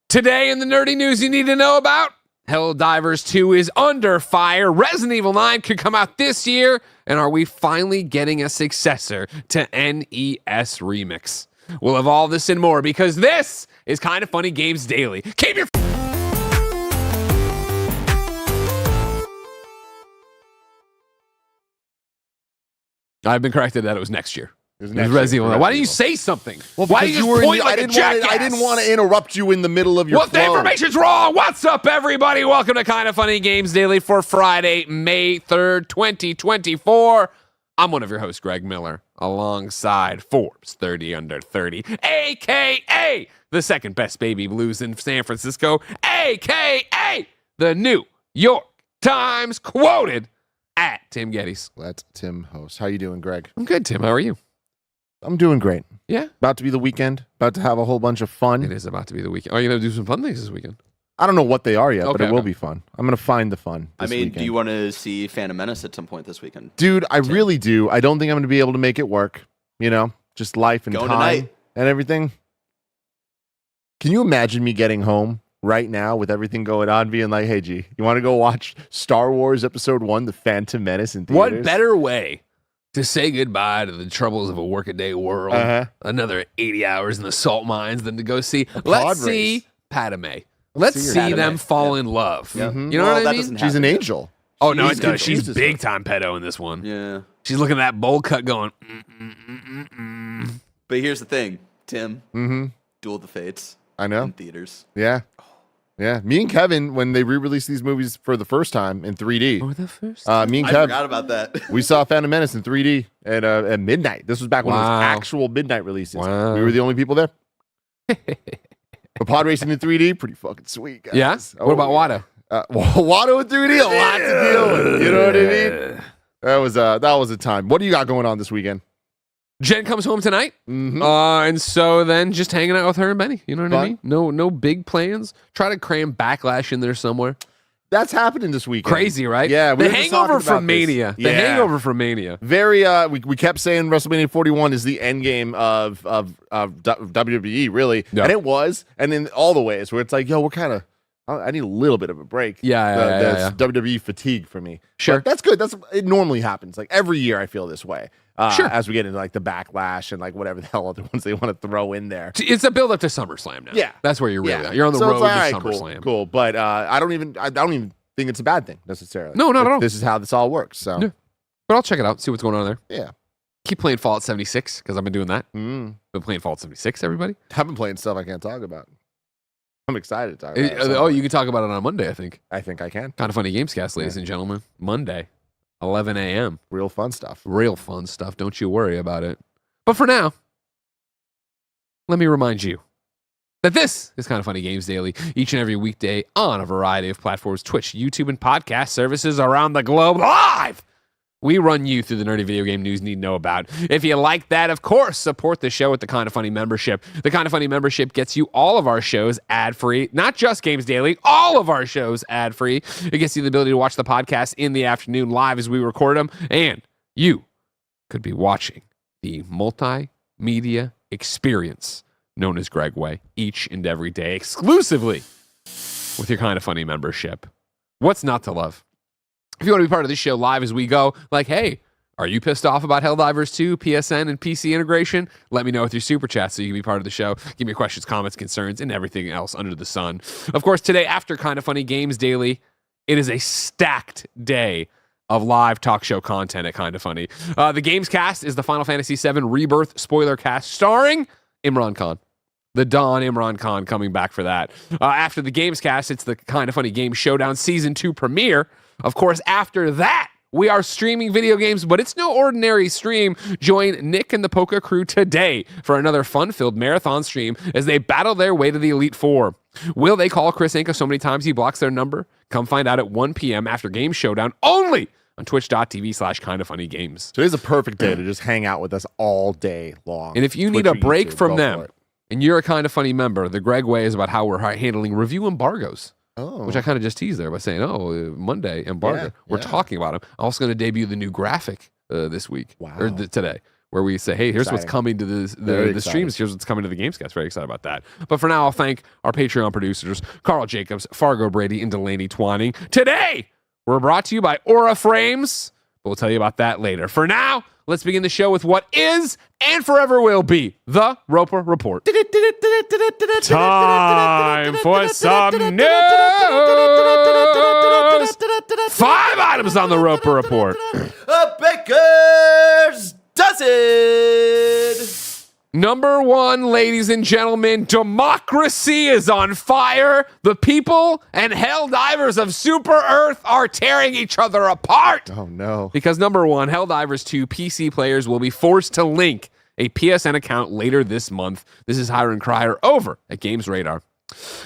Today in the nerdy news you need to know about, Helldivers 2 is under fire, Resident Evil 9 could come out this year, and are we finally getting a successor to NES Remix? We'll have all this and more because this is Kind of Funny Games Daily. Keep your... I've been corrected that it was next year. It was Resident Evil. Why didn't you say something? Well, why did you just point like a jackass? I didn't want to interrupt you in the middle of your flow. The information's wrong. What's up, everybody? Welcome to Kind of Funny Games Daily for Friday, May 3rd, 2024. I'm one of your hosts, Greg Miller, alongside Forbes 30 Under 30, a.k.a. the second best baby blues in San Francisco, a.k.a. the New York Times quoted at Tim Geddes. Let Tim host. How you doing, Greg? I'm good, Tim. How are you? I'm doing great. Yeah? About to be the weekend. About to have a whole bunch of fun. It is about to be the weekend. Are you going to do some fun things this weekend? I don't know what they are yet, but it will be fun. I'm going to find the fun this weekend. Do you want to see Phantom Menace at some point this weekend? Dude, I really do. I don't think I'm going to be able to make it work. You know, just life and Going time tonight. And everything. Can you imagine me getting home right now with everything going on, being like, hey, G, you want to go watch Star Wars Episode 1, The Phantom Menace in theaters? What better way to say goodbye to the troubles of a workaday world, another 80 hours in the salt mines, than to go see, let's see Padme. Let's see them fall in love. Yeah. You know what I mean? She's an angel. Oh, no, it does. She's big time pedo in this one. Yeah. She's looking at that bowl cut going, But here's the thing, Tim. Duel of the Fates. I know. In theaters. Yeah. Yeah. Me and Kevin, when they re-released these movies for the first time in 3D. For the first me and I Kev, forgot about that. we saw Phantom Menace in 3D at midnight. This was back when it was actual midnight releases. Wow. We were the only people there. But pod racing in 3D, pretty fucking sweet, guys. Yeah? What about Watto? Watto in 3D, a lot to deal with. You know what I mean? That was a time. What do you got going on this weekend? Jen comes home tonight, and so then just hanging out with her and Benny. You know what I mean? No big plans. Try to cram Backlash in there somewhere. That's happening this weekend. Crazy, right? Yeah. The hangover from Mania. The hangover from Mania. Very, we kept saying WrestleMania 41 is the end game of WWE, really. Yeah. And it was. And in all the ways where it's like, yo, we're kind of, I need a little bit of a break. Yeah. WWE fatigue for me. Sure. But that's good. It normally happens. Like every year I feel this way. Sure. As we get into like the Backlash and like whatever the hell other ones they want to throw in there. It's a build up to SummerSlam now. Yeah. That's where you're really at. You're on the road to SummerSlam. Cool. But I don't even think it's a bad thing necessarily. No, not at all. This is how this all works. So Yeah. But I'll check it out, see what's going on there. yeah. Keep playing Fallout 76, because I've been doing that. Been playing Fallout 76, everybody. I've been playing stuff I can't talk about. I'm excited to talk about it. Oh, you can talk about it on Monday, I think. I think I can. Kind of Funny Gamescast, ladies and gentlemen. Monday, 11 a.m. Real fun stuff. Real fun stuff. Don't you worry about it. But for now, let me remind you that this is Kind of Funny Games Daily, each and every weekday on a variety of platforms, Twitch, YouTube, and podcast services around the globe, live. We run you through the nerdy video game news you need to know about. If you like that, of course, support the show with the Kind of Funny membership. The Kind of Funny membership gets you all of our shows ad-free, not just Games Daily, all of our shows ad-free. It gets you the ability to watch the podcast in the afternoon live as we record them, and you could be watching the multimedia experience known as Greg Way each and every day exclusively with your Kind of Funny membership. What's not to love? If you want to be part of this show live as we go, like, hey, are you pissed off about Helldivers 2, PSN, and PC integration? Let me know with your super chat so you can be part of the show. Give me your questions, comments, concerns, and everything else under the sun. Of course, today, after Kind of Funny Games Daily, it is a stacked day of live talk show content at Kind of Funny. The Gamescast is the Final Fantasy VII Rebirth Spoilercast starring Imran Khan. The Don Imran Khan coming back for that. After the Gamescast, it's the Kind of Funny Game Showdown Season 2 premiere. Of course, after that, we are streaming video games, but it's no ordinary stream. Join Nick and the PokeCrew today for another fun-filled marathon stream as they battle their way to the Elite Four. Will they call Kris Anka so many times he blocks their number? Come find out at 1 p.m. after Game Showdown, only on twitch.tv/kindoffunnygames. Today's a perfect day to just hang out with us all day long. And if you need a break from them, and you're a Kind of Funny member, the Greg Way is about how we're handling review embargos. Which I kind of just teased there by saying, Monday embargo. We're talking about them. I'm also going to debut the new graphic this week, or today, where we say, hey, here's what's Exciting. coming to the streams. Here's what's coming to the Gamescast. Very excited about that. But for now, I'll thank our Patreon producers, Carl Jacobs, Fargo Brady, and Delaney Twining. Today, we're brought to you by Aura Frames. But we'll tell you about that later. For now, let's begin the show with what is and forever will be the Roper Report. Time for some news. 5 items on the Roper Report. A baker's dozen. Number 1, ladies and gentlemen, democracy is on fire. The people and Helldivers of Super Earth are tearing each other apart. Oh, no. Because number 1, Helldivers 2 PC players will be forced to link a PSN account later this month. This is Hiram Cryer over at Games Radar.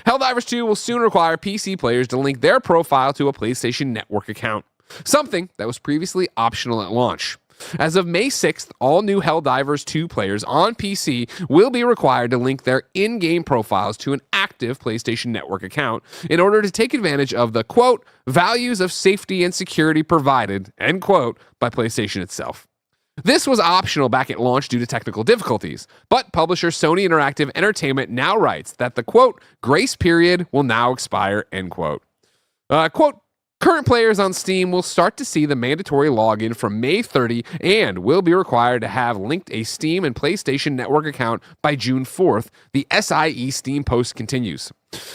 Helldivers 2 will soon require PC players to link their profile to a PlayStation Network account, something that was previously optional at launch. As of May 6th, all new Helldivers 2 players on PC will be required to link their in-game profiles to an active PlayStation Network account in order to take advantage of the, quote, values of safety and security provided, end quote, by PlayStation itself. This was optional back at launch due to technical difficulties, but publisher Sony Interactive Entertainment now writes that the, quote, grace period will now expire, end quote. Quote, current players on Steam will start to see the mandatory login from May 30 and will be required to have linked a Steam and PlayStation Network account by June 4th. The SIE Steam post continues.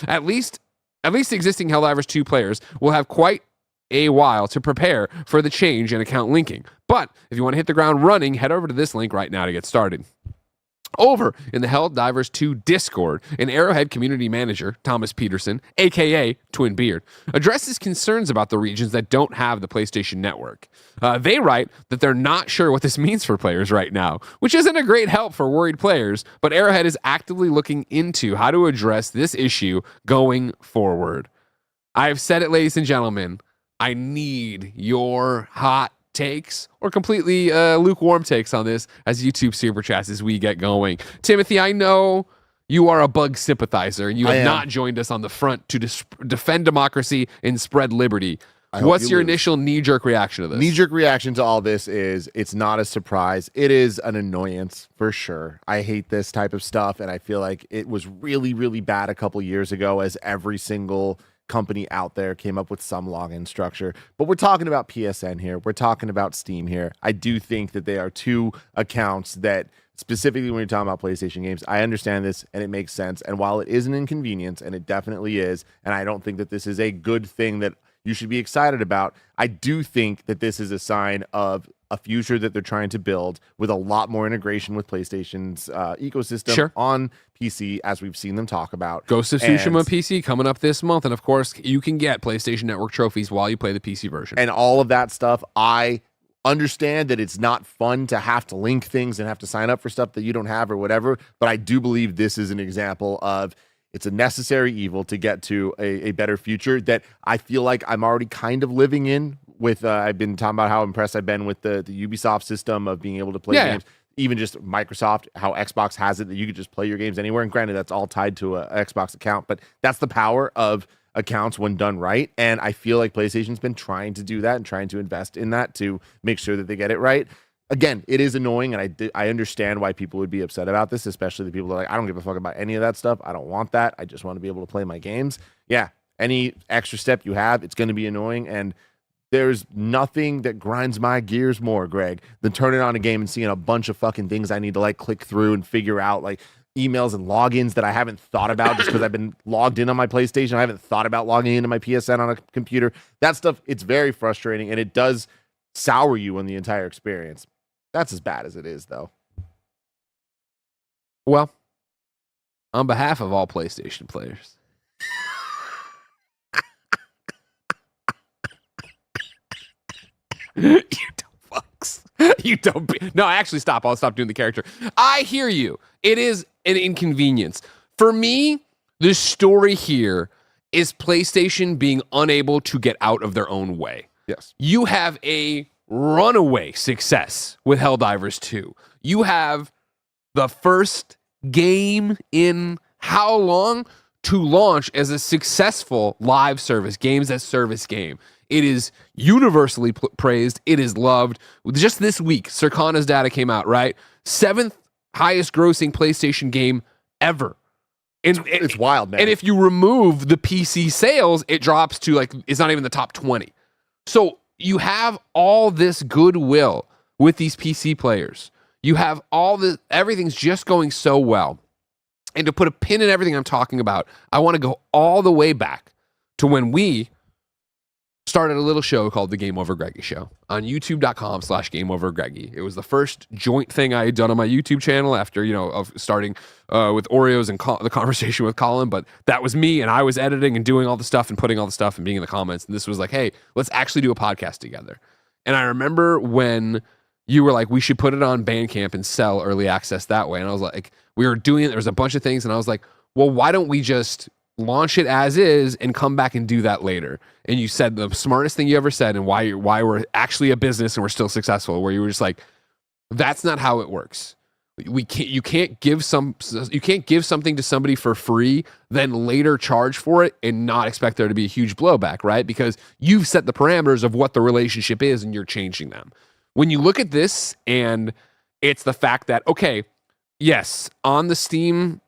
At least existing Helldivers 2 players will have quite a while to prepare for the change in account linking. But if you want to hit the ground running, head over to this link right now to get started. Over in the Helldivers 2 Discord, an Arrowhead community manager, Thomas Peterson, aka Twin Beard, addresses concerns about the regions that don't have the PlayStation Network. They write that they're not sure what this means for players right now, which isn't a great help for worried players, but Arrowhead is actively looking into how to address this issue going forward. I've said it, ladies and gentlemen, I need your hot takes or completely lukewarm takes on this as YouTube super chats as we get going. Timothy, I know you are a bug sympathizer and you have not joined us on the front to defend democracy and spread liberty. What's your initial knee-jerk reaction to this? Knee-jerk reaction to all this is it's not a surprise. It is an annoyance for sure. I hate this type of stuff, and I feel like it was really, really bad a couple years ago as every single company out there came up with some login structure. But we're talking about PSN here. We're talking about Steam here. I do think that they are two accounts that, specifically when you're talking about PlayStation games, I understand this and it makes sense. And while it is an inconvenience, and it definitely is, and I don't think that this is a good thing that you should be excited about, I do think that this is a sign of a future that they're trying to build with a lot more integration with PlayStation's ecosystem on PC, as we've seen them talk about. Ghost of Tsushima PC coming up this month, and of course, you can get PlayStation Network trophies while you play the PC version. And all of that stuff, I understand that it's not fun to have to link things and have to sign up for stuff that you don't have or whatever, but I do believe this is an example of it's a necessary evil to get to a better future that I feel like I'm already kind of living in with, I've been talking about how impressed I've been with the Ubisoft system of being able to play games. Even just Microsoft, how Xbox has it that you could just play your games anywhere. And granted, that's all tied to an Xbox account, but that's the power of accounts when done right. And I feel like PlayStation's been trying to do that and trying to invest in that to make sure that they get it right. Again, it is annoying, and I understand why people would be upset about this, especially the people that are like, I don't give a fuck about any of that stuff. I don't want that. I just want to be able to play my games. Yeah, any extra step you have, it's going to be annoying, and there's nothing that grinds my gears more, Greg, than turning on a game and seeing a bunch of fucking things I need to like click through and figure out, like emails and logins that I haven't thought about just because I've been logged in on my PlayStation. I haven't thought about logging into my PSN on a computer. That stuff, it's very frustrating, and it does sour you on the entire experience. That's as bad as it is, though. Well, on behalf of all PlayStation players, you dumb fucks. You don't. No, actually, stop. I'll stop doing the character. I hear you. It is an inconvenience. For me, the story here is PlayStation being unable to get out of their own way. Yes. You have a runaway success with Helldivers 2. You have the first game in how long to launch as a successful live service, games as service game. It is universally praised. It is loved. Just this week, Circana's data came out, right? 7th highest grossing PlayStation game ever. And It's wild, man. And if you remove the PC sales, it drops to like, it's not even the top 20. So you have all this goodwill with these PC players. You have all the, everything's just going so well. And to put a pin in everything I'm talking about, I want to go all the way back to when we started a little show called The Game Over Greggy Show on youtube.com/GameOverGreggy. It was the first joint thing I had done on my YouTube channel after, of starting with Oreos and the conversation with Colin. But that was me, and I was editing and doing all the stuff and putting all the stuff and being in the comments. And this was like, hey, let's actually do a podcast together. And I remember when you were like, we should put it on Bandcamp and sell early access that way. And I was like, we were doing it. There was a bunch of things. And I was like, well, why don't we just launch it as is and come back and do that later? And you said the smartest thing you ever said, and why we're actually a business and we're still successful, where you were just like, that's not how it works. You can't give something to somebody for free, then later charge for it and not expect there to be a huge blowback, right? Because you've set the parameters of what the relationship is and you're changing them. When you look at this, and it's the fact that, okay, yes, on the Steam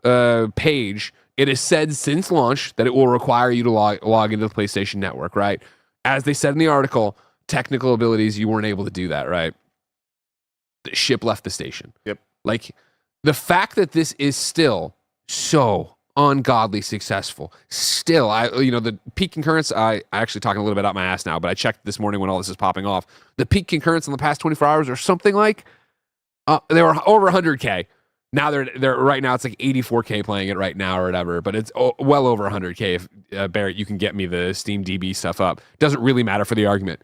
page, it is said since launch that it will require you to log into the PlayStation Network, right? As they said in the article, technical abilities, you weren't able to do that, right? The ship left the station. Yep. Like, the fact that this is still so ungodly successful, still, the peak concurrence, I actually talking a little bit out my ass now, but I checked this morning when all this is popping off. The peak concurrence in the past 24 hours or something like, they were over 100K. Now they're right now it's like 84K playing it right now or whatever, but it's well over 100K. If Barrett, you can get me the Steam DB stuff up. Doesn't really matter for the argument.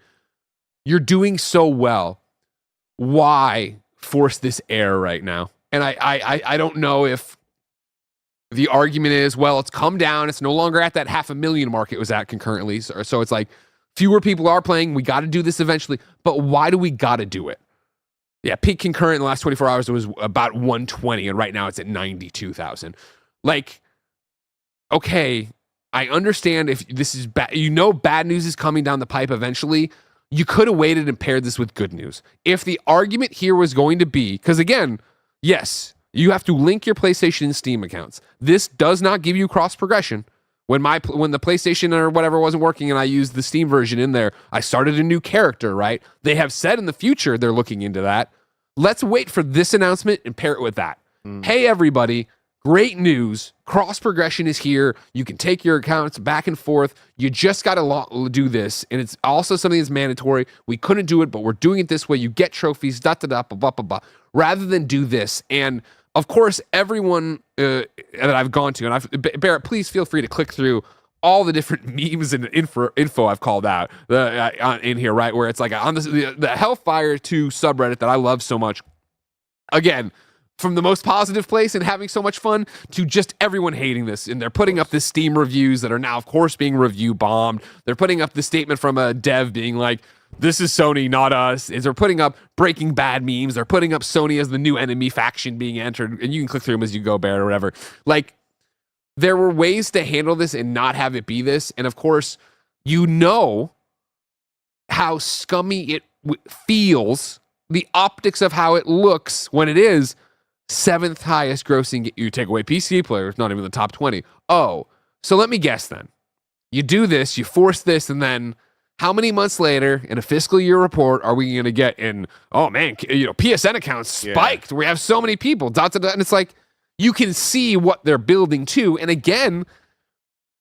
You're doing so well. Why force this error right now? And I don't know if the argument is, well, it's come down. It's no longer at that 500,000 mark it was at concurrently. So it's like fewer people are playing. We got to do this eventually. But why do we got to do it? Yeah, peak concurrent in the last 24 hours, it was about 120, and right now it's at 92,000. Like, okay, I understand if this is bad. Bad news is coming down the pipe eventually. You could have waited and paired this with good news. If the argument here was going to be, because again, yes, you have to link your PlayStation and Steam accounts. This does not give you cross progression. When the PlayStation or whatever wasn't working and I used the Steam version in there, I started a new character, right? They have said in the future they're looking into that. Let's wait for this announcement and pair it with that. Hey, everybody, great news. Cross progression is here. You can take your accounts back and forth. You just got to do this. And it's also something that's mandatory. We couldn't do it, but we're doing it this way. You get trophies, blah. Rather than do this. And of course, everyone that I've gone to, and Barrett, please feel free to click through all the different memes and info I've called out in here, right? Where it's like on the Hellfire 2 subreddit that I love so much. Again, from the most positive place and having so much fun to just everyone hating this. And they're putting up this Steam reviews that are now, of course, being review bombed. They're putting up the statement from a dev being like, this is Sony, not us. They're putting up Breaking Bad memes. They're putting up Sony as the new enemy faction being entered. And you can click through them as you go, Barrett, or whatever. Like, there were ways to handle this and not have it be this. And of course, how scummy it feels, the optics of how it looks when it is 7th highest grossing. You take away PC players, not even the top 20. Oh, so let me guess then. You do this, you force this, and then how many months later in a fiscal year report are we going to get in, oh man, PSN accounts spiked. Yeah. We have so many people, and it's like, you can see what they're building too. And again,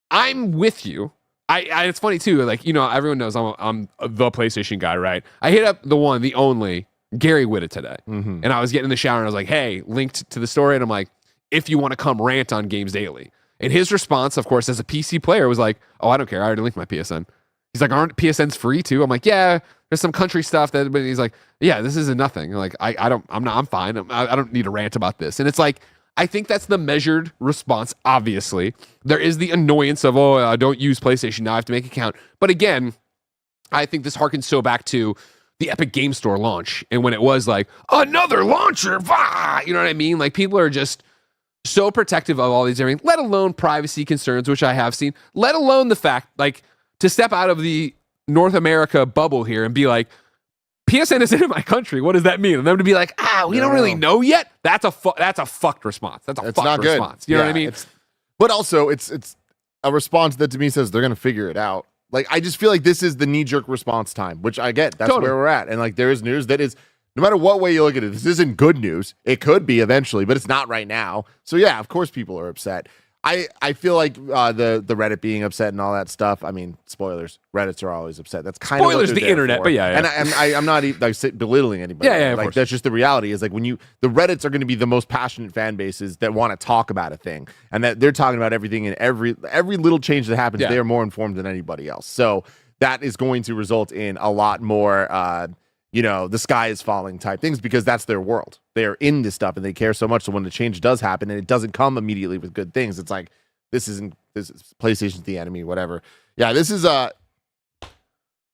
I'm with you. It's funny too. Like, everyone knows I'm the PlayStation guy, right? I hit up the only Gary Whitta today. Mm-hmm. And I was getting in the shower and I was like, hey, linked to the story. And I'm like, if you want to come rant on Games Daily. And his response, of course, as a PC player was like, oh, I don't care. I already linked my PSN. He's like, aren't PSNs free too? I'm like, yeah, there's some country stuff but he's like, yeah, this isn't nothing. Like, I'm fine. I don't need to rant about this. And it's like, I think that's the measured response, obviously. There is the annoyance of, I don't use PlayStation, now I have to make an account. But again, I think this harkens so back to the Epic Game Store launch. And when it was like, another launcher, you know what I mean? Like, people are just so protective of all these everything, let alone privacy concerns, which I have seen, let alone the fact, like, to step out of the North America bubble here and be like, PSN is in my country. What does that mean? And them to be like, we don't really know yet. That's a fucked response. That's it's fucked not good. response. You know what I mean? But also, it's a response that to me says they're going to figure it out. Like, I just feel like this is the knee-jerk response time, which I get. That's where we're at. And like, there is news that is, no matter what way you look at it, this isn't good news. It could be eventually, but it's not right now. So yeah, of course people are upset. I feel like the Reddit being upset and all that stuff. I mean, spoilers. Reddits are always upset. That's kind spoilers of what the internet, for. but yeah. And I'm not like belittling anybody. Yeah, like that's just the reality. Is like when the Reddits are going to be the most passionate fan bases that want to talk about a thing, and that they're talking about everything and every little change that happens. They are more informed than anybody else. So that is going to result in a lot more. The sky is falling type things because that's their world. They're in this stuff and they care so much. So when the change does happen and it doesn't come immediately with good things, it's like, this is PlayStation's the enemy, whatever. Yeah, this is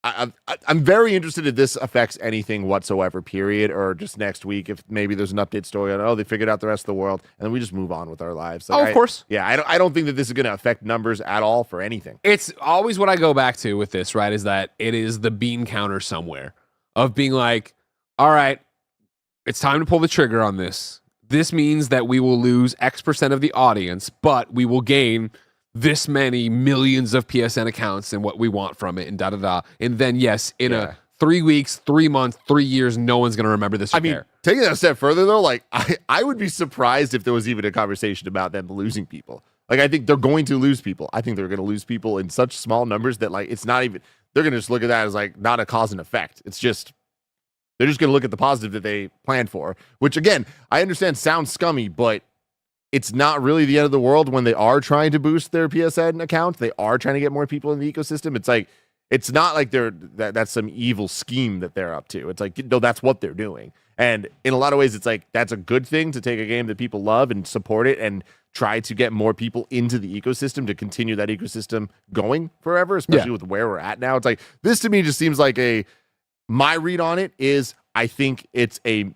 I'm very interested if this affects anything whatsoever, period, or just next week if maybe there's an update story on, they figured out the rest of the world, and then we just move on with our lives. Like, of course. Yeah, I don't think that this is going to affect numbers at all for anything. It's always what I go back to with this, right, is that it is the bean counter somewhere of being like, all right, it's time to pull the trigger on this. This means that we will lose X% of the audience, but we will gain this many millions of PSN accounts and what we want from it and da-da-da. And then, yes, in a 3 weeks, 3 months, 3 years, no one's going to remember this. I mean, taking that a step further, though, like I would be surprised if there was even a conversation about them losing people. Like, I think they're going to lose people. I think they're going to lose people in such small numbers that, like, it's not even, they're going to just look at that as, like, not a cause and effect. It's just, they're just going to look at the positive that they planned for, which, again, I understand sounds scummy, but it's not really the end of the world when they are trying to boost their PSN account. They are trying to get more people in the ecosystem. It's like, it's not like that's some evil scheme that they're up to. It's like, no, that's what they're doing. And in a lot of ways, it's like, that's a good thing to take a game that people love and support it and try to get more people into the ecosystem to continue that ecosystem going forever, especially with where we're at now. It's like, this to me just seems like my read on it is I think it's a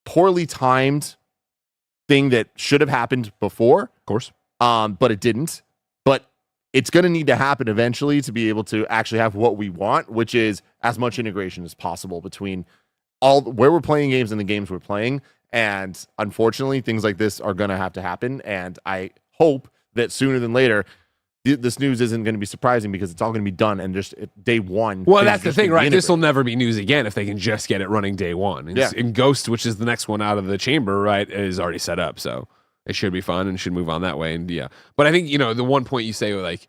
poorly timed thing that should have happened before. Of course. But it didn't. But it's going to need to happen eventually to be able to actually have what we want, which is as much integration as possible between where we're playing games and the games we're playing. And unfortunately, things like this are going to have to happen. And I hope that sooner than later, this news isn't going to be surprising because it's all going to be done and just day one. Well, that's the thing, right? This will never be news again if they can just get it running day one. And Ghost, which is the next one out of the chamber, right, is already set up. So it should be fun and should move on that way. And but I think, the one point you say, like,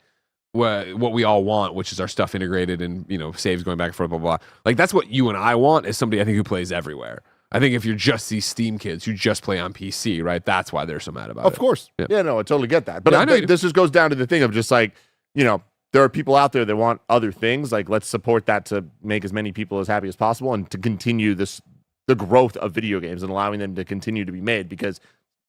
what we all want, which is our stuff integrated and, saves going back and forth, blah, blah, blah. Like, that's what you and I want as somebody, I think, who plays everywhere. I think if you're just these Steam kids who just play on PC, right, that's why they're so mad about it. Of course. Yeah, no, I totally get that. But this just goes down to the thing of just like, there are people out there that want other things. Like, let's support that to make as many people as happy as possible and to continue the growth of video games and allowing them to continue to be made, because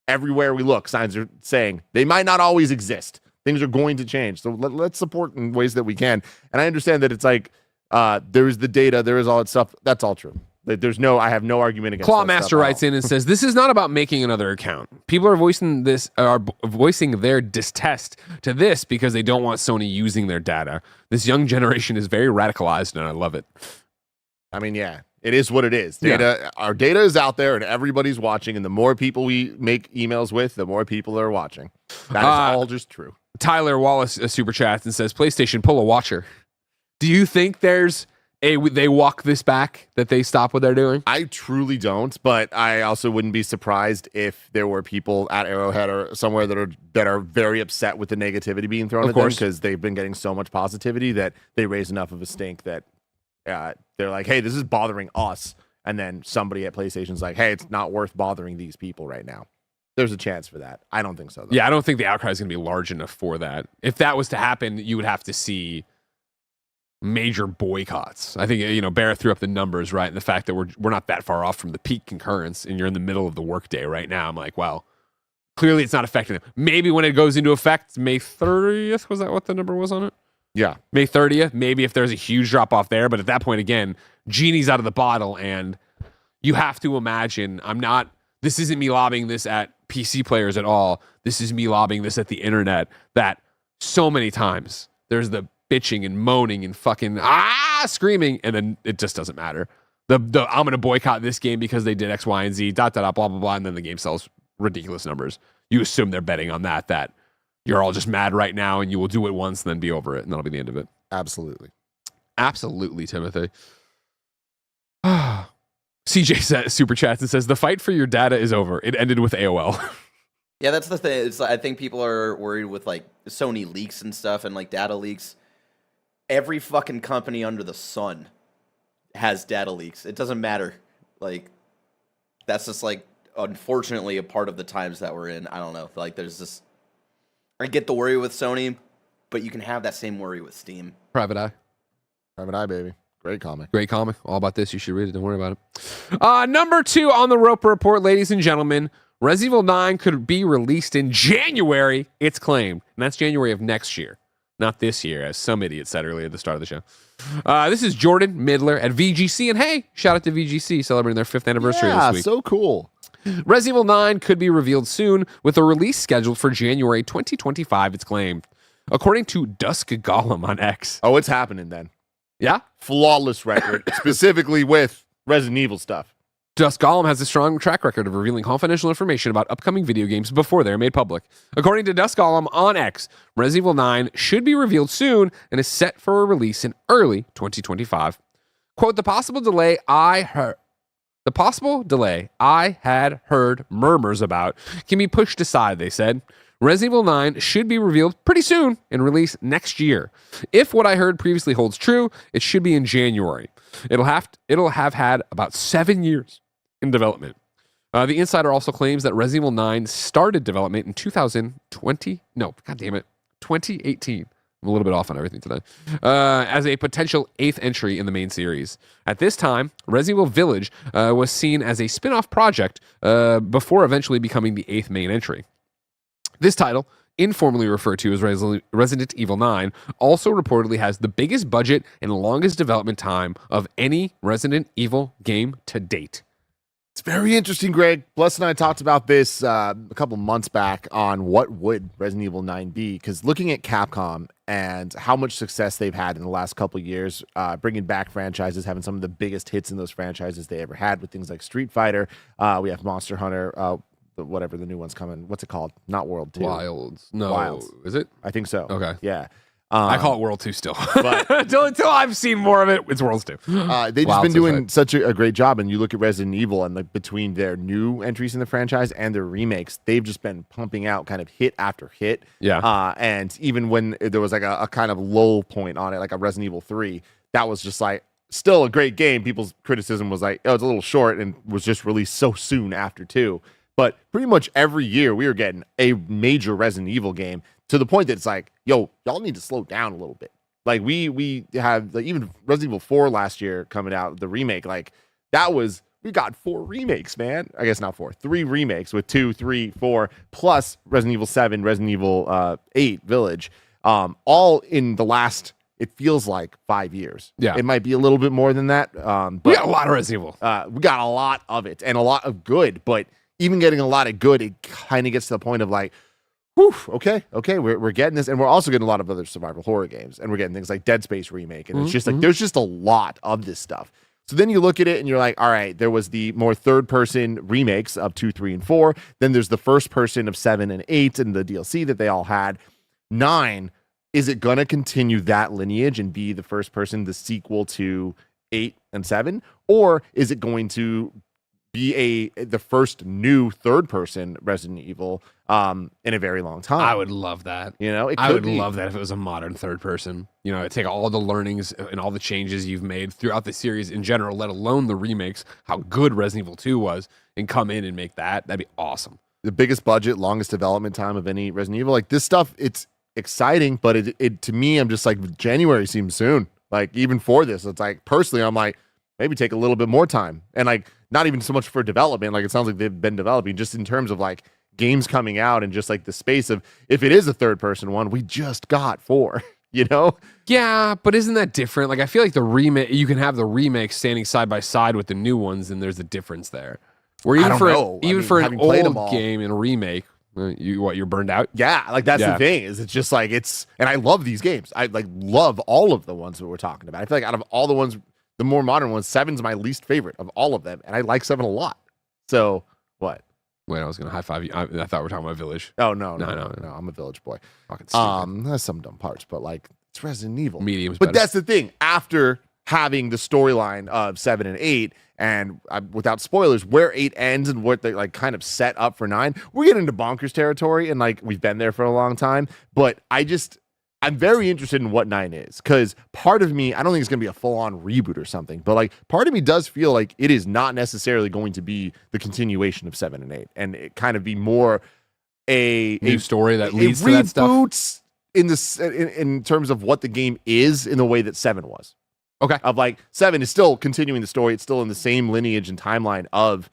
everywhere we look, signs are saying they might not always exist. Things are going to change. So let's support in ways that we can. And I understand that it's like, there is the data, there is all that stuff. That's all true. I have no argument against Clawmaster writes in and says, this is not about making another account. People are voicing their distaste to this because they don't want Sony using their data. This young generation is very radicalized and I love it. I mean, yeah, it is what it is. Our data is out there and everybody's watching, and the more people we make emails with, the more people are watching. That is all just true. Tyler Wallace super chats and says, PlayStation, pull a watcher. Do you think they walk this back, that they stop what they're doing? I truly don't, but I also wouldn't be surprised if there were people at Arrowhead or somewhere that are very upset with the negativity being thrown at them, because they've been getting so much positivity that they raise enough of a stink that they're like, hey, this is bothering us. And then somebody at PlayStation's like, hey, it's not worth bothering these people right now. There's a chance for that. I don't think so, though. Yeah, I don't think the outcry is going to be large enough for that. If that was to happen, you would have to see major boycotts. I think, Barrett threw up the numbers, right? And the fact that we're not that far off from the peak concurrence and you're in the middle of the workday right now. I'm like, well, clearly it's not affecting them. Maybe when it goes into effect, May 30th, was that what the number was on it? Yeah. May 30th, maybe if there's a huge drop off there. But at that point, again, genie's out of the bottle. And you have to imagine, this isn't me lobbing this at PC players at all. This is me lobbing this at the internet, that so many times there's the bitching and moaning and fucking screaming, and then it just doesn't matter. The I'm gonna boycott this game because they did X, Y, and Z, blah blah blah, and then the game sells ridiculous numbers. You assume they're betting on that you're all just mad right now, and you will do it once and then be over it, and that'll be the end of it. Absolutely, Timothy. CJ says, super chats and says the fight for your data is over. It ended with AOL. Yeah, that's the thing. It's, I think people are worried with like Sony leaks and stuff and like data leaks. Every fucking company under the sun has data leaks. It doesn't matter. Like, that's just like, unfortunately, a part of the times that we're in. I don't know. Like, there's this. I get the worry with Sony, but you can have that same worry with Steam. Private Eye, baby. Great comic. All about this. You should read it. Don't worry about it. Number 2 on the Roper Report, ladies and gentlemen. Resident Evil 9 could be released in January, it's claimed. And that's January of next year, not this year, as some idiot said earlier at the start of the show. This is Jordan Midler at VGC. And hey, shout out to VGC celebrating their 5th anniversary this week. So cool. Resident Evil 9 could be revealed soon, with a release scheduled for January 2025, it's claimed. According to Dusk Golem on X. Oh, it's happening then. Yeah? Flawless record, specifically with Resident Evil stuff. Dusk Golem has a strong track record of revealing confidential information about upcoming video games before they're made public. According to Dusk Golem on X, Resident Evil 9 should be revealed soon and is set for a release in early 2025. Quote, the possible delay I had heard murmurs about can be pushed aside, they said. Resident Evil 9 should be revealed pretty soon and released next year. If what I heard previously holds true, it should be in January. It'll have had about 7 years in development. The Insider also claims that Resident Evil 9 started development in 2018. I'm a little bit off on everything today. As a potential 8th entry in the main series. At this time, Resident Evil Village was seen as a spin-off project before eventually becoming the 8th main entry. This title, informally referred to as Resident Evil 9, also reportedly has the biggest budget and longest development time of any Resident Evil game to date. It's very interesting, Greg. Bless and I talked about this a couple months back on what would Resident Evil 9 be, because looking at Capcom and how much success they've had in the last couple of years, bringing back franchises, having some of the biggest hits in those franchises they ever had with things like Street Fighter. We have Monster Hunter, whatever the new one's coming. What's it called? Not World 2. Wilds. No. Wilds. Is it? I think so. Okay. Yeah. I call it World 2 still. But until I've seen more of it, it's World 2. They've just been doing such a great job. And you look at Resident Evil, and like between their new entries in the franchise and their remakes, they've just been pumping out kind of hit after hit. Yeah. And even when there was like a kind of low point on it, like a Resident Evil 3, that was just like still a great game. People's criticism was like, oh, it's a little short and was just released so soon after 2. But pretty much every year we are getting a major Resident Evil game, to the point that it's like, yo, y'all need to slow down a little bit. Like we have like, even Resident Evil 4 last year coming out, the remake, like we got 4 remakes, man. I guess not 4, 3 remakes with 2, 3, 4, plus Resident Evil 7, Resident Evil 8 Village, all in the last, it feels like 5 years. Yeah. It might be a little bit more than that. But we got a lot of Resident Evil. We got a lot of it and a lot of good, but even getting a lot of good, it kind of gets to the point of like, whew, okay, we're getting this. And we're also getting a lot of other survival horror games. And we're getting things like Dead Space Remake. And it's just like, there's just a lot of this stuff. So then you look at it and you're like, all right, there was the more third-person remakes of 2, 3, and 4. Then there's the first person of 7 and 8 and the DLC that they all had. 9, is it going to continue that lineage and be the first person, the sequel to 8 and 7? Or is it going to be the first new third-person Resident Evil in a very long time? I would love that. You know, I would love that if it was a modern third person. You know, take all the learnings and all the changes you've made throughout the series in general, let alone the remakes, how good Resident Evil 2 was, and come in and make that. That'd be awesome. The biggest budget, longest development time of any Resident Evil. Like, this stuff, it's exciting, but it to me, I'm just like, January seems soon. Like, even for this, it's like, personally, I'm like, maybe take a little bit more time. And like, not even so much for development. Like, it sounds like they've been developing, just in terms of like games coming out and just like the space of, if it is a third person one, we just got 4, you know? Yeah, but isn't that different? Like, I feel like the remake, you can have the remake standing side by side with the new ones, and there's a difference there. Where even for an old game and remake, You're burned out? Yeah, like that's Yeah. the thing is it's just like and I love these games. I like love all of the ones that we're talking about. I feel like out of all the ones, the more modern ones, 7's my least favorite of all of them, and I like 7 a lot. So what? Wait, I was gonna high five you. I thought we were talking about Village. Oh no, No. I'm a Village boy. Fucking stupid. There's some dumb parts, but like it's Resident Evil. Medium's But better. that's the thing. After having the storyline of 7 and 8, and without spoilers, where 8 ends and what they like kind of set up for 9, we're getting into bonkers territory, and like we've been there for a long time. But I'm very interested in what 9 is, because part of me, I don't think it's going to be a full-on reboot or something, but like part of me does feel like it is not necessarily going to be the continuation of 7 and 8, and it kind of be more a New story that leads to that stuff. reboots in terms of what the game is in the way that 7 was. Okay. Of like 7 is still continuing the story. It's still in the same lineage and timeline of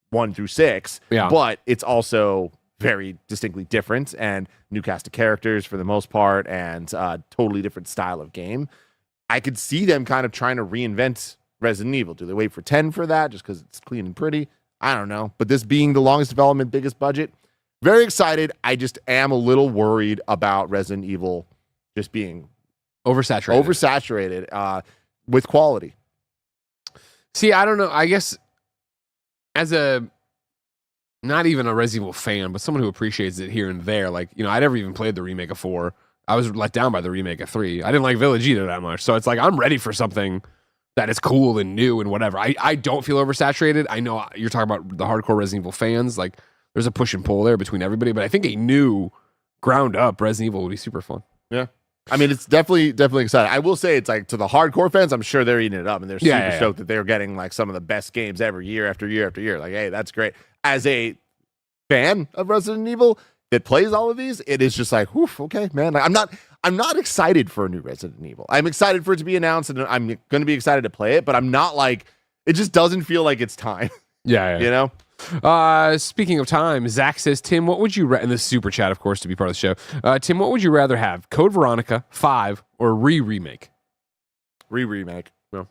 1 through 6. Yeah. But it's also very distinctly different and new cast of characters for the most part, and totally different style of game. I could see them kind of trying to reinvent Resident Evil. Do they wait for 10 for that just because it's clean and pretty? I don't know. But this being the longest development, biggest budget, very excited. I just am a little worried about Resident Evil just being oversaturated with quality. See, I don't know. I guess as not even a Resident Evil fan, but someone who appreciates it here and there, like, I never even played the remake of 4. I was let down by the remake of 3. I didn't like Village either that much. So it's like, I'm ready for something that is cool and new and whatever. I don't feel oversaturated. I know you're talking about the hardcore Resident Evil fans. Like, there's a push and pull there between everybody, but I think a new ground up Resident Evil would be super fun. Yeah. I mean, it's definitely exciting. I will say it's like to the hardcore fans, I'm sure they're eating it up and they're super stoked that they're getting like some of the best games ever, year after year after year. Like, hey, that's great. As a fan of Resident Evil that plays all of these, it is just like, whew, okay, man. Like, I'm not excited for a new Resident Evil. I'm excited for it to be announced and I'm going to be excited to play it, but I'm not like, it just doesn't feel like it's time. Yeah. You know? Speaking of time, Zach says, Tim, what would you in the super chat, of course, to be part of the show. Tim, what would you rather have? Code Veronica 5 or remake? Remake. No.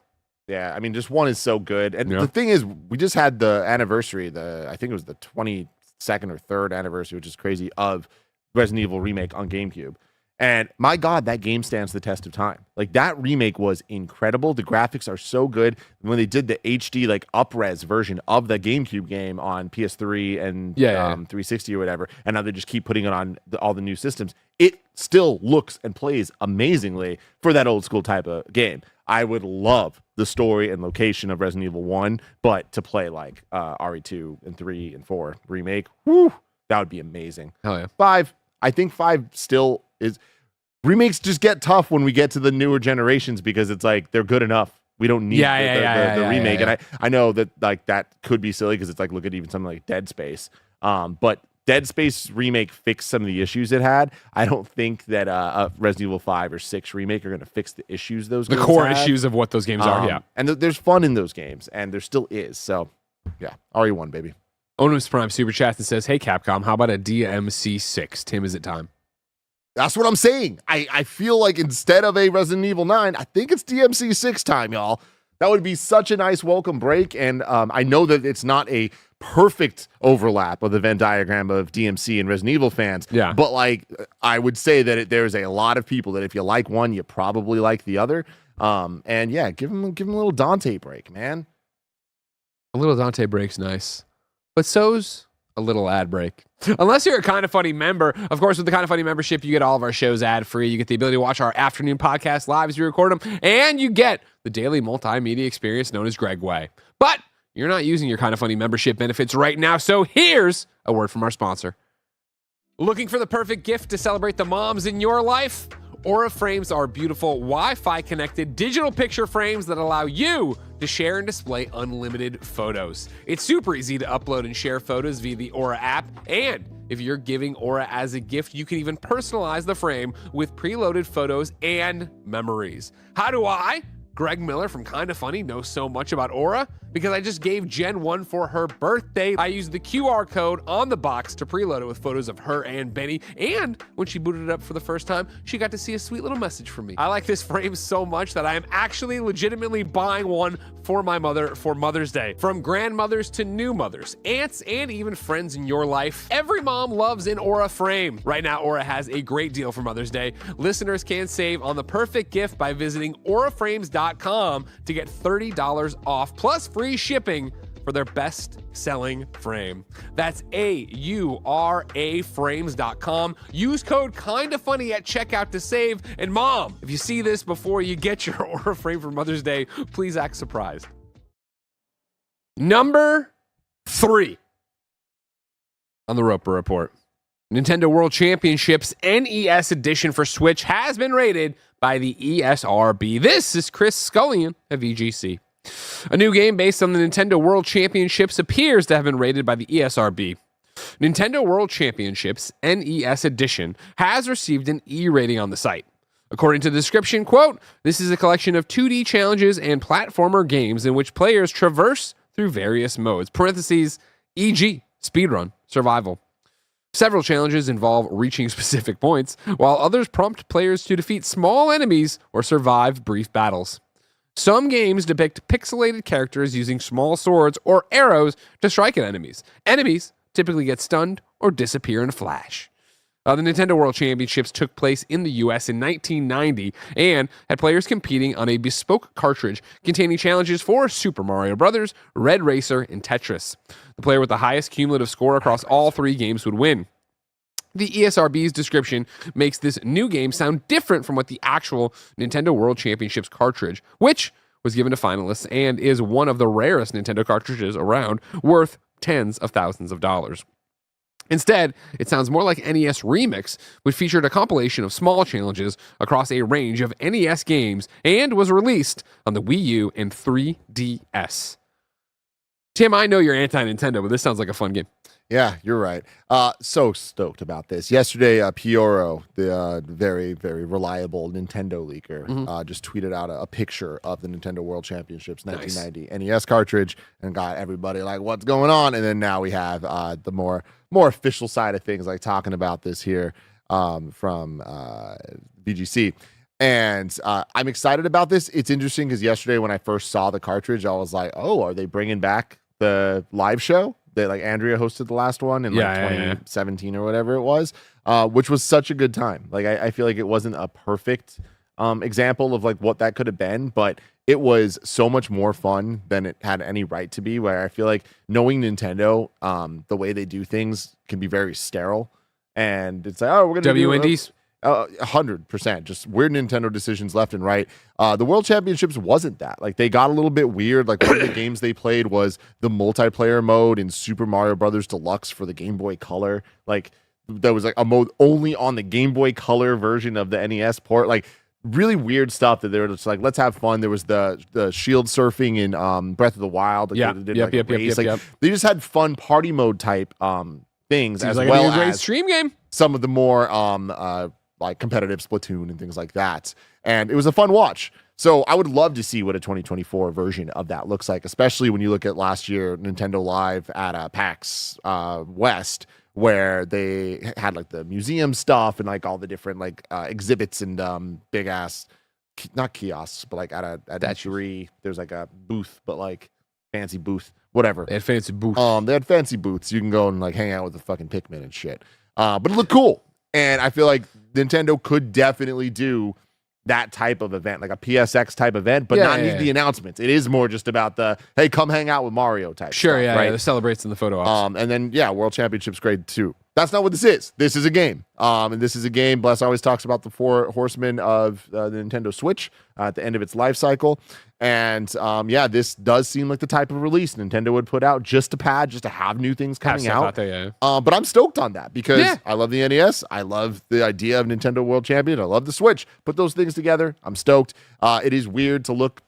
Yeah, I mean, just 1 is so good. And Yeah. the thing is, we just had the anniversary, I think it was the 22nd or 3rd anniversary, which is crazy, of Resident Evil remake on GameCube. And my God, that game stands the test of time. Like, that remake was incredible. The graphics are so good. When they did the HD, like, up-res version of the GameCube game on PS3 and 360 or whatever, and now they just keep putting it on all the new systems, it still looks and plays amazingly for that old-school type of game. I would love the story and location of Resident Evil 1, but to play, like, RE2 and 3 and 4 remake, whew, that would be amazing. Hell yeah. 5, I think 5 still is... Remakes just get tough when we get to the newer generations because it's like they're good enough. We don't need the remake. And I know that like that could be silly because it's like, look at even something like Dead Space. But Dead Space remake fixed some of the issues it had. I don't think that a Resident Evil 5 or 6 remake are going to fix the issues those games core had. issues of what those games are. Yeah. And there's fun in those games, and there still is. So yeah, RE1, baby. Onus Prime super chat and says, hey Capcom, how about a DMC6? Tim, is it time? That's what I'm saying. I feel like instead of a Resident Evil 9, I think it's DMC 6 time, y'all. That would be such a nice welcome break. And I know that it's not a perfect overlap of the Venn diagram of DMC and Resident Evil fans. Yeah. But like, I would say that there's a lot of people that if you like one, you probably like the other. And yeah, give him a little Dante break, man. A little Dante break's nice. But so's a little ad break. Unless you're a Kind of Funny member. Of course, with the Kind of Funny membership, you get all of our shows ad-free. You get the ability to watch our afternoon podcast live as we record them. And you get the daily multimedia experience known as Greg Way. But you're not using your Kind of Funny membership benefits right now. So here's a word from our sponsor. Looking for the perfect gift to celebrate the moms in your life? Aura frames are beautiful Wi-Fi connected digital picture frames that allow you to share and display unlimited photos. It's super easy to upload and share photos via the Aura app. And if you're giving Aura as a gift, you can even personalize the frame with preloaded photos and memories. How do I, Greg Miller from Kinda Funny, know so much about Aura? because I just gave Jen one for her birthday. I used the QR code on the box to preload it with photos of her and Benny, and when she booted it up for the first time, she got to see a sweet little message from me. I like this frame so much that I am actually legitimately buying one for my mother for Mother's Day. From grandmothers to new mothers, aunts, and even friends in your life, every mom loves an Aura frame. Right now, Aura has a great deal for Mother's Day. Listeners can save on the perfect gift by visiting auraframes.com to get $30 off plus free shipping for their best-selling frame. That's auraframes.com. Use code KINDAFUNNY at checkout to save. And mom, if you see this before you get your Aura frame for Mother's Day, please act surprised. Number 3 on the Roper Report. Nintendo World Championships NES Edition for Switch has been rated by the ESRB. This is Chris Scullion of VGC. A new game based on the Nintendo World Championships appears to have been rated by the ESRB. Nintendo World Championships NES Edition has received an E rating on the site. According to the description, quote, "This is a collection of 2D challenges and platformer games in which players traverse through various modes, parentheses, e.g., speedrun, survival. Several challenges involve reaching specific points, while others prompt players to defeat small enemies or survive brief battles. Some games depict pixelated characters using small swords or arrows to strike at enemies. Enemies typically get stunned or disappear in a flash." The Nintendo World Championships took place in the US in 1990 and had players competing on a bespoke cartridge containing challenges for Super Mario Bros., Red Racer, and Tetris. The player with the highest cumulative score across all 3 games would win. The ESRB's description makes this new game sound different from what the actual Nintendo World Championships cartridge, which was given to finalists and is one of the rarest Nintendo cartridges around, worth tens of thousands of dollars. Instead, it sounds more like NES Remix, which featured a compilation of small challenges across a range of NES games and was released on the Wii U and 3DS. Tim, I know you're anti-Nintendo, but this sounds like a fun game. Yeah, you're right. So stoked about this. Yesterday, Pioro, the very, very reliable Nintendo leaker, just tweeted out a picture of the Nintendo World Championships 1990 NES cartridge and got everybody like, what's going on? And then now we have the more official side of things, like talking about this here from VGC. And I'm excited about this. It's interesting because yesterday when I first saw the cartridge, I was like, oh, are they bringing back the live show? That like Andrea hosted the last one in 2017 or whatever it was, which was such a good time. Like I feel like it wasn't a perfect example of like what that could have been, but it was so much more fun than it had any right to be. Where I feel like knowing Nintendo, the way they do things can be very sterile, and it's like, oh, we're gonna WNDs. 100%, just weird Nintendo decisions left and right. The World Championships wasn't that. Like they got a little bit weird. Like one of the games they played was the multiplayer mode in Super Mario Brothers Deluxe for the Game Boy Color. Like there was like a mode only on the Game Boy Color version of the NES port. Like really weird stuff that they were just like, let's have fun. There was the shield surfing in Breath of the Wild. Like they did They just had fun party mode type things. Seems as like well a great as stream game. Some of the more like competitive Splatoon and things like that. And it was a fun watch. So I would love to see what a 2024 version of that looks like, especially when you look at last year Nintendo Live at PAX West, where they had like the museum stuff and like all the different like exhibits and big ass, not kiosks, but like at E3, there's like a booth, but like fancy booth, whatever. They had fancy booths. They had fancy booths. You can go and like hang out with the fucking Pikmin and shit. But it looked cool. And I feel like Nintendo could definitely do that type of event, like a PSX type event, but not need the announcements. It is more just about the, hey, come hang out with Mario type stuff, right? The celebrates in the photo ops. And then, World Championships grade 2. That's not what this is. This is a game. And this is a game, Bless always talks about the 4 horsemen of the Nintendo Switch at the end of its life cycle. And this does seem like the type of release Nintendo would put out just to have new things coming out. But I'm stoked on that because I love the NES. I love the idea of Nintendo World Champion. I love the Switch. Put those things together. I'm stoked. It is weird to look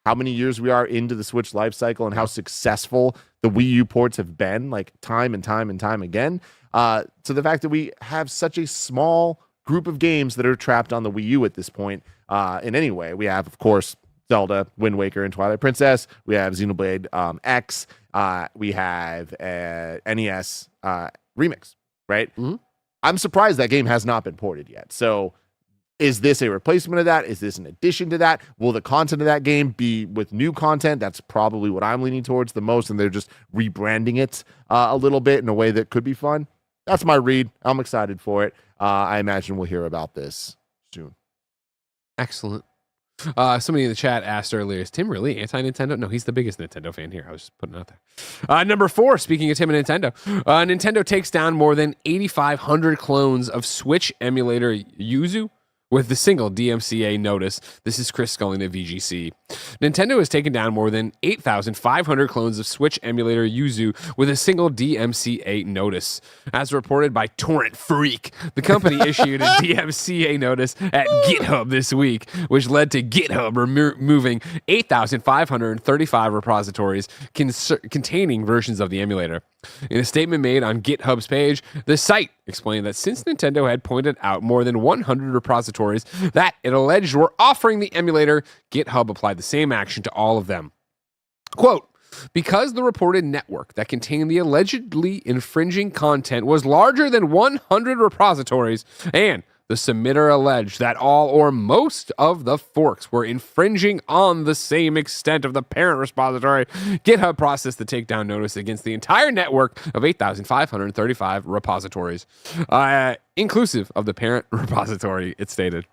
how many years we are into the Switch life cycle and how successful the Wii U ports have been, like time and time and time again. To the fact that we have such a small group of games that are trapped on the Wii U at this point. In any way, we have, of course, Zelda, Wind Waker, and Twilight Princess. We have Xenoblade X. We have NES Remix, right? Mhm. I'm surprised that game has not been ported yet. So is this a replacement of that? Is this an addition to that? Will the content of that game be with new content? That's probably what I'm leaning towards the most, and they're just rebranding it a little bit in a way that could be fun. That's my read. I'm excited for it. I imagine we'll hear about this soon. Excellent. Somebody in the chat asked earlier, is Tim really anti-Nintendo? No, he's the biggest Nintendo fan here. I was just putting it out there. Number 4, speaking of Tim and Nintendo, Nintendo takes down more than 8,500 clones of Switch emulator Yuzu with the single DMCA notice. This is Chris Sculling at VGC. Nintendo has taken down more than 8,500 clones of Switch emulator Yuzu with a single DMCA notice. As reported by Torrent Freak, the company issued a DMCA notice at GitHub this week, which led to GitHub removing 8,535 repositories containing versions of the emulator. In a statement made on GitHub's page, the site explained that since Nintendo had pointed out more than 100 repositories that it alleged were offering the emulator, GitHub applied the same action to all of them. Quote, because the reported network that contained the allegedly infringing content was larger than 100 repositories, and the submitter alleged that all or most of the forks were infringing on the same extent of the parent repository, GitHub processed the takedown notice against the entire network of 8,535 repositories, inclusive of the parent repository, it stated.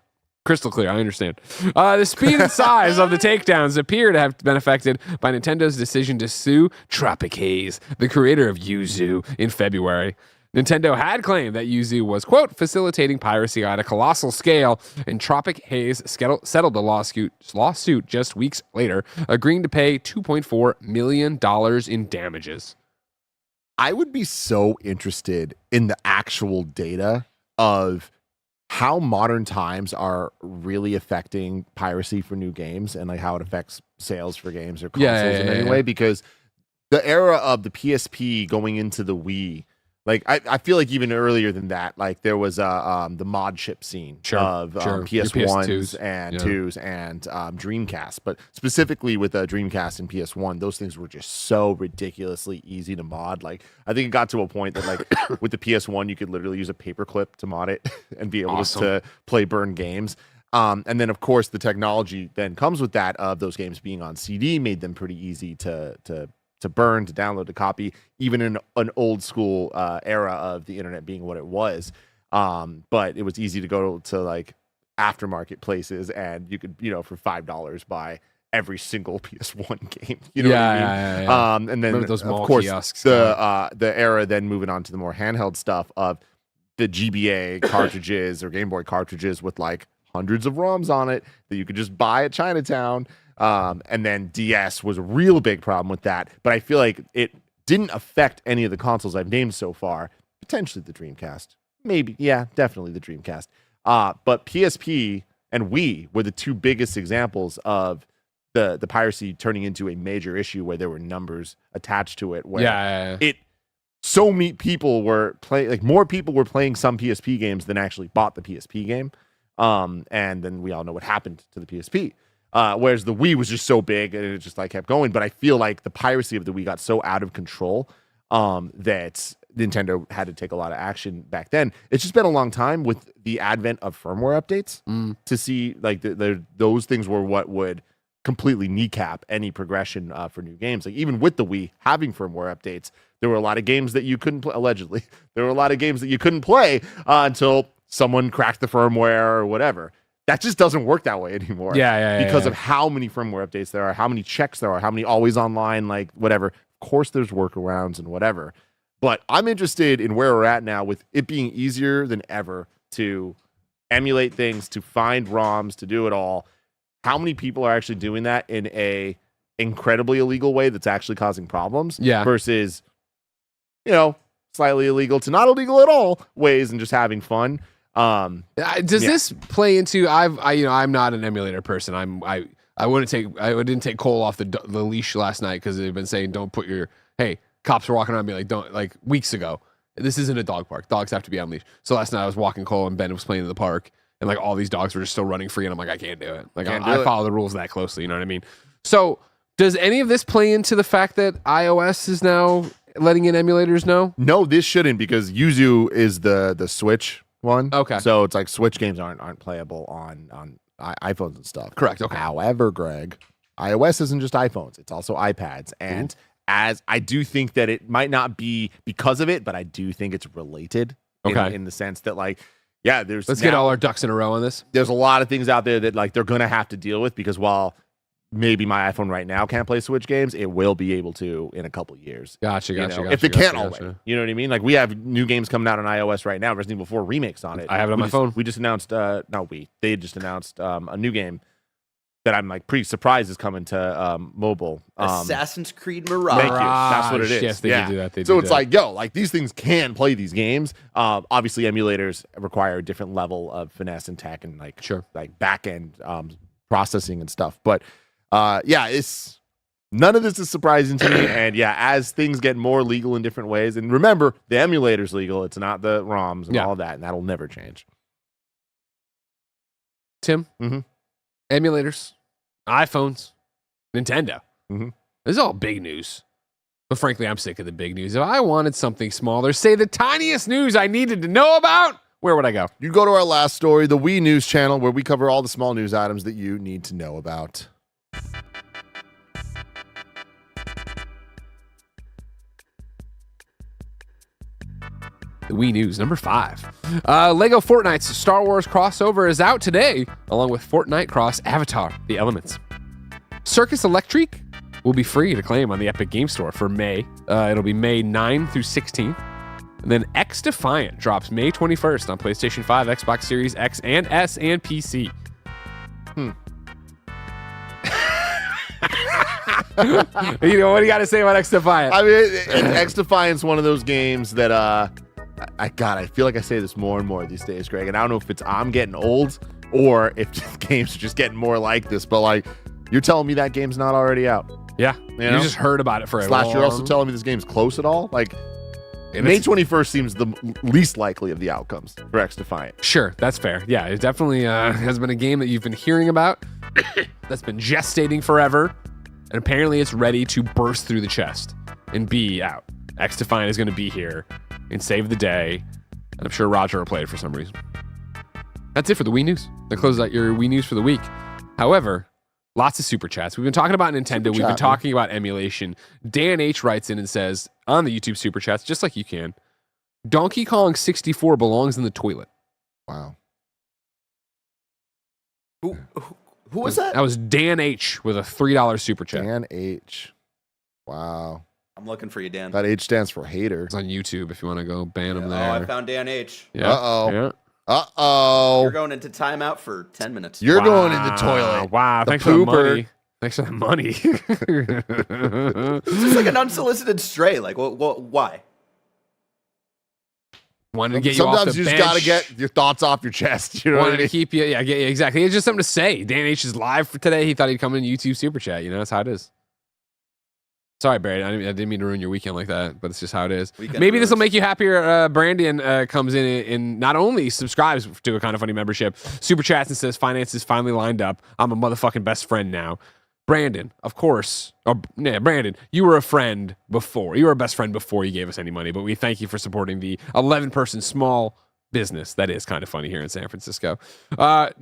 Crystal clear, I understand. The speed and size of the takedowns appear to have been affected by Nintendo's decision to sue Tropic Haze, the creator of Yuzu, in February. Nintendo had claimed that Yuzu was, quote, facilitating piracy at a colossal scale, and Tropic Haze settled the lawsuit just weeks later, agreeing to pay $2.4 million in damages. I would be so interested in the actual data of how modern times are really affecting piracy for new games and like how it affects sales for games or consoles in any way, because the era of the PSP going into the Wii, like I feel like even earlier than that, like there was the mod chip scene of PS1s and 2s and Dreamcast, but specifically with the Dreamcast and PS1, those things were just so ridiculously easy to mod. Like I think it got to a point that like with the PS1, you could literally use a paperclip to mod it and be able to play burn games. And then of course the technology then comes with that of those games being on CD made them pretty easy to burn, to download, to copy, even in an old school era of the internet being what it was. But it was easy to go to like aftermarket places and you could, for $5 buy every single PS1 game. You know what I mean? Yeah. And then remember those mall of course kiosks, the era then moving on to the more handheld stuff of the GBA cartridges or Game Boy cartridges with like hundreds of ROMs on it that you could just buy at Chinatown. And then DS was a real big problem with that, but I feel like it didn't affect any of the consoles I've named so far. Potentially the Dreamcast, maybe, yeah, definitely the Dreamcast. But PSP and Wii were the two biggest examples of the piracy turning into a major issue where there were numbers attached to it. Where so many people were playing, like more people were playing some PSP games than actually bought the PSP game. And then we all know what happened to the PSP. Whereas the Wii was just so big and it just like kept going. But I feel like the piracy of the Wii got so out of control that Nintendo had to take a lot of action back then. It's just been a long time with the advent of firmware updates to see like those things were what would completely kneecap any progression for new games. Like even with the Wii having firmware updates, there were a lot of games that you couldn't play. Allegedly, there were a lot of games that you couldn't play until someone cracked the firmware or whatever. That just doesn't work that way anymore. Because of how many firmware updates there are, how many checks there are, how many always online, like whatever. Of course, there's workarounds and whatever. But I'm interested in where we're at now with it being easier than ever to emulate things, to find ROMs, to do it all. How many people are actually doing that in a incredibly illegal way that's actually causing problems? Versus, slightly illegal to not illegal at all ways and just having fun. Does this play into I'm not an emulator person. I didn't take Cole off the leash last night because they've been saying don't put your cops were walking around me weeks ago. This isn't a dog park. Dogs have to be on leash. So last night I was walking Cole and Ben was playing in the park and like all these dogs were just still running free, and I'm like, I can't do it. Like Can't do I it. follow the rules that closely. You know what I mean? So does any of this play into the fact that iOS is now letting in emulators? No, this shouldn't because Yuzu is the Switch one. Okay. So it's like Switch games aren't playable on iPhones and stuff. Correct. Okay. However, Greg, iOS isn't just iPhones; it's also iPads. And as I do think that it might not be because of it, but I do think it's related. Okay. In the sense that like, yeah, Let's get all our ducks in a row on this. there's a lot of things out there that like they're gonna have to deal with because while maybe my iPhone right now can't play Switch games, it will be able to in a couple years. Gotcha. If it can't already. You know what I mean? Like we have new games coming out on iOS right now, Resident Evil 4 remakes on it. I have it on my phone. We just announced they just announced a new game that I'm like pretty surprised is coming to mobile. Assassin's Creed Mirage. Thank you. That's what it is. Yes, they did do that. So it's like, yo, like these things can play these games. Obviously, emulators require a different level of finesse and tech and like like back end processing and stuff. But yeah, it's none of this is surprising to me. And yeah, as things get more legal in different ways, and remember, the emulator's legal. It's not the ROMs and all of that, and that'll never change. Tim, emulators, iPhones, Nintendo. This is all big news. But frankly, I'm sick of the big news. If I wanted something smaller, say the tiniest news I needed to know about, where would I go? You go to our last story, the Wii News channel, where we cover all the small news items that you need to know about. The Wii News, number 5. Lego Fortnite's Star Wars crossover is out today, along with Fortnite Cross Avatar, The Elements. Circus Electric will be free to claim on the Epic Game Store for May. It'll be May 9 through 16. And then X Defiant drops May 21st on PlayStation 5, Xbox Series X and S, and PC. You know, what do you got to say about X Defiant? I mean, X Defiant's one of those games that I feel like I say this more and more these days, Greg. And I don't know if it's I'm getting old or if games are just getting more like this. But like, you're telling me that game's not already out? Yeah, you know? just heard about it for a long. You're also telling me this game's close at all? Like, May 21st seems the least likely of the outcomes for X Defiant. Sure, that's fair. Yeah, it definitely has been a game that you've been hearing about, that's been gestating forever, and apparently it's ready to burst through the chest and be out. X Defiant is going to be here and save the day, and I'm sure Roger will play it for some reason. That's it for the Wii News. That closes out your Wii News for the week. However, lots of super chats. We've been talking about Nintendo. We've been talking about emulation. Dan H writes in and says on the YouTube super chats, just like you can, Donkey Kong 64 belongs in the toilet. Wow. Who was that? That was Dan H with a $3 super chat. Dan H. Wow. I'm looking for you, Dan. That H stands for hater. It's on YouTube if you want to go ban him Oh, there. I found Dan H. Yeah. Uh-oh. Yeah. Uh-oh. You're going into timeout for 10 minutes. You're going in the toilet. Wow. The Thanks for the pooper. money. Thanks for the money. It's just like an unsolicited stray. Like, why? Wanted to get you off Sometimes the you just bench. got to get your thoughts off your chest. You know what I Wanted mean? to keep you. Yeah, exactly. It's just something to say. Dan H is live for today. He thought he'd come in YouTube super chat. You know, that's how it is. Sorry, Barry. I didn't mean to ruin your weekend like that, but it's just how it is. Maybe this will make you happier. Brandon comes in and not only subscribes to a Kind of Funny membership, super chats and says finances finally lined up. I'm a motherfucking best friend now. Brandon, of course. Brandon, you were a friend before. You were a best friend before you gave us any money, but we thank you for supporting the 11-person small business that is Kind of Funny here in San Francisco.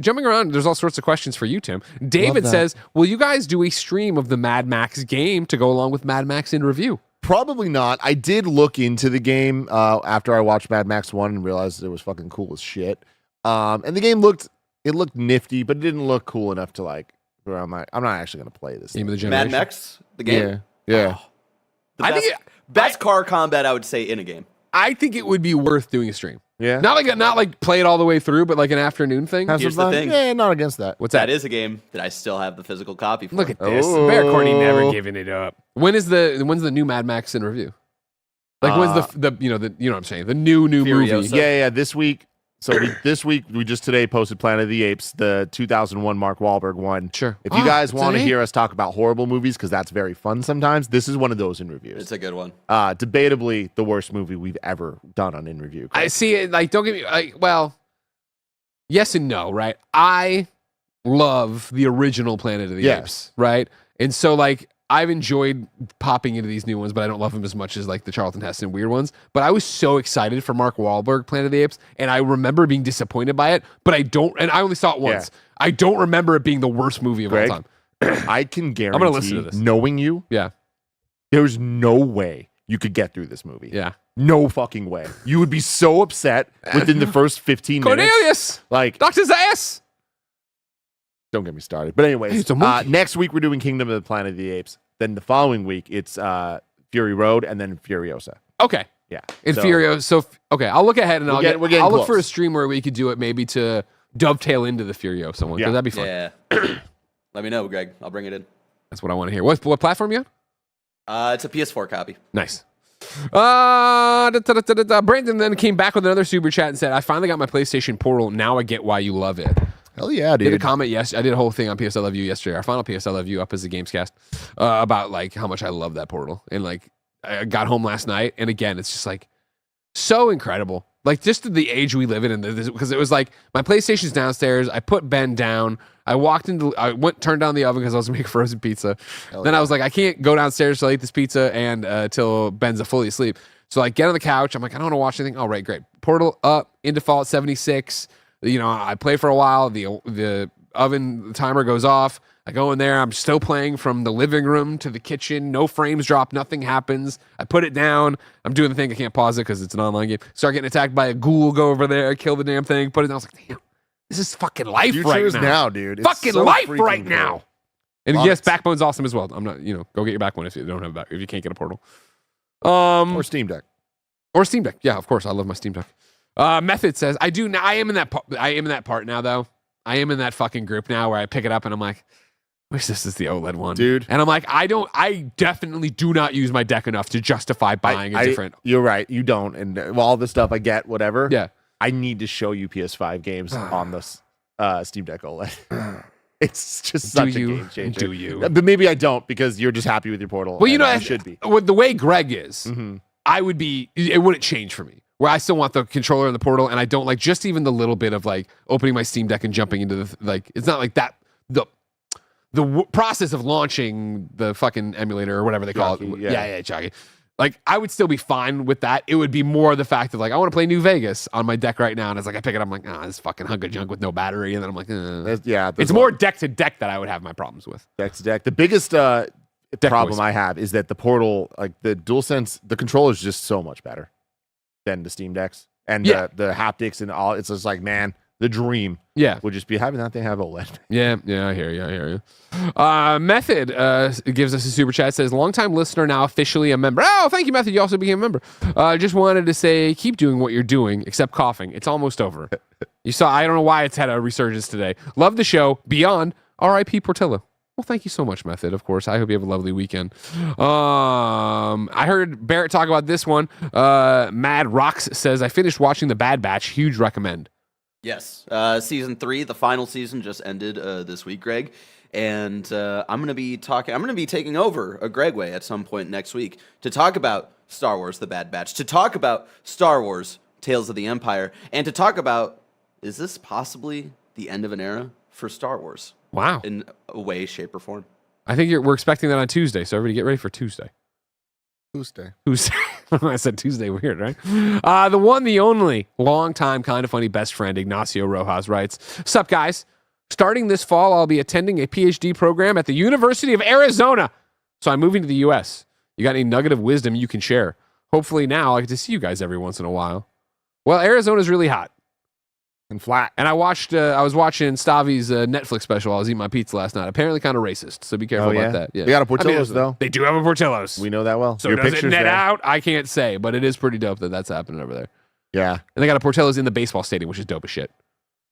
Jumping around, there's all sorts of questions for you, Tim. David says, will you guys do a stream of the Mad Max game to go along with Mad Max in review? Probably not. I did look into the game after I watched Mad Max 1 and realized it was fucking cool as shit. And the game looked nifty, but it didn't look cool enough to like, where I'm like, I'm not actually going to play this. Game of the generation. Mad Max, the game? Yeah. Oh, the best car combat, I would say, in a game. I think it would be worth doing a stream. Yeah. Not like play it all the way through, but like an afternoon thing. Here's the thing. Yeah, not against that. What's That is a game that I still have the physical copy for. Look at this. Oh. Bear Courtney never giving it up. When's the new Mad Max in review? Like when's the you know what I'm saying? The new movie. Furiosa. Yeah. This week. So this week we just today posted Planet of the Apes, the 2001 Mark Wahlberg one. Sure. If you guys want to today? hear us talk about horrible movies, because that's very fun sometimes, this is one of those in reviews. It's a good one. Debatably the worst movie we've ever done on in review. I see it. Like, don't get me. yes and no, right? I love the original Planet of the Yes. Apes, right? And so like I've enjoyed popping into these new ones, but I don't love them as much as like the Charlton Heston weird ones. But I was so excited for Mark Wahlberg Planet of the Apes, and I remember being disappointed by it, but I only saw it once. I don't remember it being the worst movie of all time. I can guarantee, I'm gonna listen to this. knowing you, Yeah. there's no way you could get through this movie. Yeah. No fucking way. You would be so upset within the first 15 minutes. Cornelius! Like, Dr. Zayas! don't get me started. But anyways, It's a monkey. next week we're doing Kingdom of the Planet of the Apes. Then the following week it's Fury Road and then Furiosa. Okay. Yeah. And Furio. So, okay, I'll look ahead and We're getting I'll look for a close. stream where we could do it maybe to dovetail into the Furiosa one. Yeah. That'd be fun. Yeah. Let me know, Greg. I'll bring it in. That's what I want to hear. What platform you on? It's a PS4 copy. Nice. Brandon then came back with another super chat and said, I finally got my PlayStation Portal. Now I get why you love it. Hell yeah, Did a dude. comment, yes. I did a whole thing on PS I Love You yesterday. Our final PS I Love You up as a Gamescast about like how much I love that Portal. And like I got home last night, and again, it's just like so incredible. Like just the age we live in, because it was like my PlayStation's downstairs. I put Ben down. I turned down the oven because I was making frozen pizza. Then I was like, I can't go downstairs till I eat this pizza and till Ben's fully asleep. So I get on the couch. I'm like, I don't want to watch anything. All right, great. Portal up in default 76. You know, I play for a while. The oven timer goes off. I go in there. I'm still playing from the living room to the kitchen. No frames drop. Nothing happens. I put it down. I'm doing the thing. I can't pause it because it's an online game. Start getting attacked by a ghoul. Go over there. Kill the damn thing. Put it down. I was like, damn, this is fucking life Future right is now. now, dude. It's Fucking so life freaking right cool. now. And Love yes, it. Backbone's awesome as well. I'm not, go get your Backbone if you don't have a back, if you can't get a Portal. Or Steam Deck. Or Steam Deck. Yeah, of course. I love my Steam Deck. Method says, I am in that part now, though. I am in that fucking group now where I pick it up and I'm like, wish this is the OLED one. Dude. And I'm like, I definitely do not use my deck enough to justify buying a different. You're right. You don't. And all the stuff I get, whatever. Yeah. I need to show you PS5 games on this Steam Deck OLED. It's just such a game changer. Do you? But maybe I don't because you're just happy with your Portal. Well, and I should be. With the way Greg is, Mhm. it wouldn't change for me. Where I still want the controller and the Portal, and I don't like just even the little bit of like opening my Steam Deck and jumping into it's not like that. The process of launching the fucking emulator or whatever they call it. Yeah. Jockey. Like, I would still be fine with that. It would be more the fact of like, I want to play New Vegas on my deck right now. And it's like, I pick it up, I'm like, this fucking hunk of junk with no battery. And then I'm like, it's more deck to deck that I would have my problems with. Deck to deck. The biggest problem voice. I have is that the Portal, like the DualSense, the controller is just so much better than the Steam Decks. And the haptics and all. It's just like, man, the dream Yeah. would just be having that thing have OLED. Yeah, I hear you. Method gives us a super chat. Says, longtime listener, now officially a member. Oh, thank you, Method. You also became a member. Just wanted to say, keep doing what you're doing, except coughing. It's almost over. You saw, I don't know why it's had a resurgence today. Love the show. Beyond, R.I.P. Portillo. Well, thank you so much, Method. Of course. I hope you have a lovely weekend. I heard Barrett talk about this one. Mad Rocks says, I finished watching The Bad Batch. Huge recommend. Yes. Season 3, the final season just ended this week, Greg. And I'm going to be taking over a Greg Way at some point next week to talk about Star Wars The Bad Batch, to talk about Star Wars Tales of the Empire, and to talk about, is this possibly the end of an era for Star Wars? Wow. In a way, shape, or form. I think we're expecting that on Tuesday, so everybody get ready for Tuesday. Tuesday. I said Tuesday, weird, right? The one, the only, long-time, kind of funny best friend, Ignacio Rojas writes, sup, guys? Starting this fall, I'll be attending a PhD program at the University of Arizona. So I'm moving to the U.S. You got any nugget of wisdom you can share? Hopefully now I get to see you guys every once in a while. Well, Arizona's really hot. And flat. And I was watching Stavi's Netflix special. I was eating my pizza last night. Apparently kind of racist, so be careful about that. Yeah. They got a Portillo's, though. They do have a Portillo's. We know that well. So does it net out? I can't say, but it is pretty dope that that's happening over there. Yeah. And they got a Portillo's in the baseball stadium, which is dope as shit.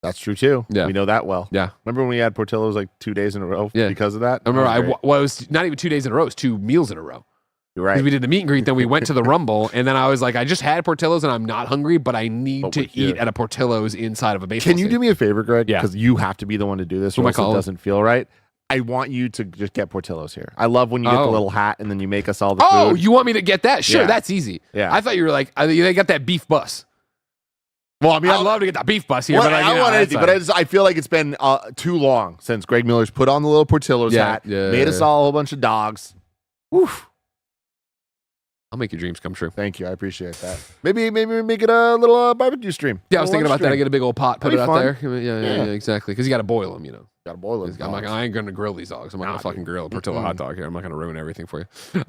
That's true, too. Yeah. We know that well. Yeah. Remember when we had Portillo's like 2 days in a row because of that? I remember it was not even 2 days in a row. It was 2 meals in a row. You're right. Because we did the meet and greet, then we went to the Rumble, and then I was like, I just had Portillo's and I'm not hungry, but I need to eat at a Portillo's inside of a baseball Can you stadium. do me a favor, Greg? Yeah. Because you have to be the one to do this, or else it doesn't feel right. I want you to just get Portillo's here. I love when you get the little hat and then you make us all the food. Oh, you want me to get that? Sure, Yeah. that's easy. Yeah. I thought you were like, they got that beef bus. Well, I mean, I'd love to get the beef bus here, well, but I don't want anything. But I feel like it's been too long since Greg Miller's put on the little Portillo's hat, made us all a whole bunch of dogs. Woof. I'll make your dreams come true. Thank you. I appreciate that. Maybe make it a little barbecue stream. Yeah, I was thinking about that. I get a big old pot, put it out there. Yeah, exactly. Because you got to boil them, Got to boil them. I ain't going to grill these dogs. I'm not going to fucking grill a Portillo hot dog here. I'm not going to ruin everything for you. 2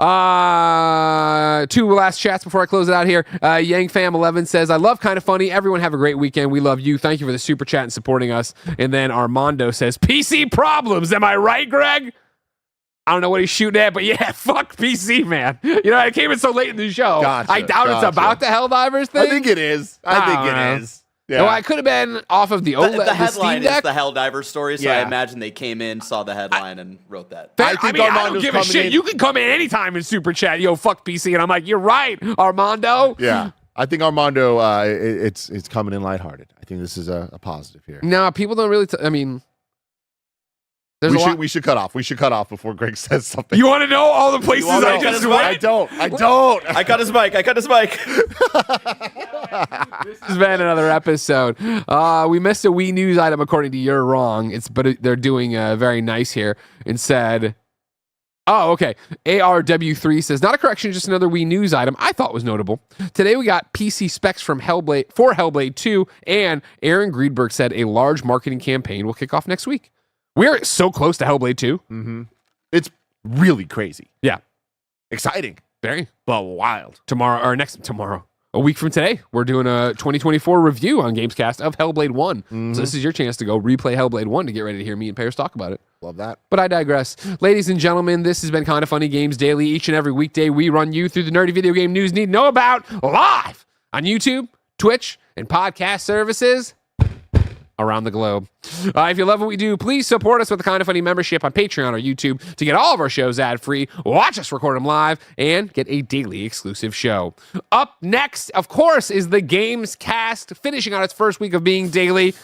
last chats before I close it out here. YangFam11 says, I love Kind of Funny. Everyone have a great weekend. We love you. Thank you for the super chat and supporting us. And then Armando says, PC problems. Am I right, Greg? I don't know what he's shooting at, but yeah, fuck PC, man. I came in so late in the show. Gotcha, I doubt it's about the Helldivers thing. I think it is. I think it is. Yeah. No, I could have been off of the OLED. The headline Steam Deck. is the Helldivers story, so I imagine they came in, saw the headline, and wrote that. I don't give a shit. You can come in anytime in Super Chat. Yo, fuck PC. And I'm like, you're right, Armando. Yeah. I think Armando, it's coming in lighthearted. I think this is a positive here. No, people don't really, we should cut off. We should cut off before Greg says something. You want to know all the places I just went? I don't. I cut his mic. This has been another episode. We missed a Wii News item according to You're Wrong. But they're doing very nice here and said, oh, okay. ARW3 says, not a correction, just another Wii News item I thought was notable. Today we got PC specs from Hellblade 2, and Aaron Greenberg said a large marketing campaign will kick off next week. We're so close to Hellblade 2. Mm-hmm. It's really crazy. Yeah. Exciting. Very. But wild. Tomorrow. A week from today, we're doing a 2024 review on Gamescast of Hellblade 1. Mm-hmm. So this is your chance to go replay Hellblade 1 to get ready to hear me and Paris talk about it. Love that. But I digress. Ladies and gentlemen, this has been Kind of Funny Games Daily. Each and every weekday, we run you through the nerdy video game news you need to know about live on YouTube, Twitch, and podcast services around the globe. If you love what we do, please support us with the Kind of Funny membership on Patreon or YouTube to get all of our shows ad-free, watch us record them live, and get a daily exclusive show. Up next, of course, is the Gamescast, finishing out its first week of being daily.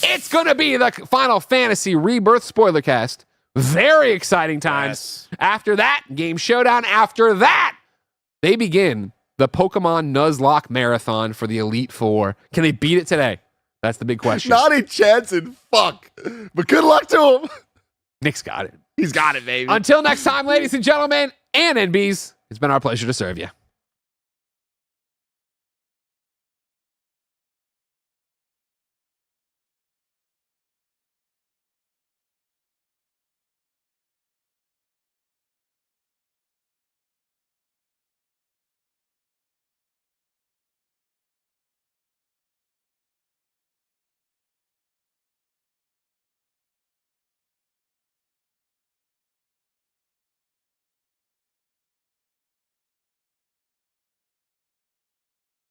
It's going to be the Final Fantasy Rebirth Spoilercast. Very exciting times. Yes. After that, Game Showdown. After that, they begin the Pokemon Nuzlocke Marathon for the Elite Four. Can they beat it today? That's the big question. Not a chance in fuck. But good luck to him. Nick's got it. He's got it, baby. Until next time, ladies and gentlemen, and NBs, it's been our pleasure to serve you.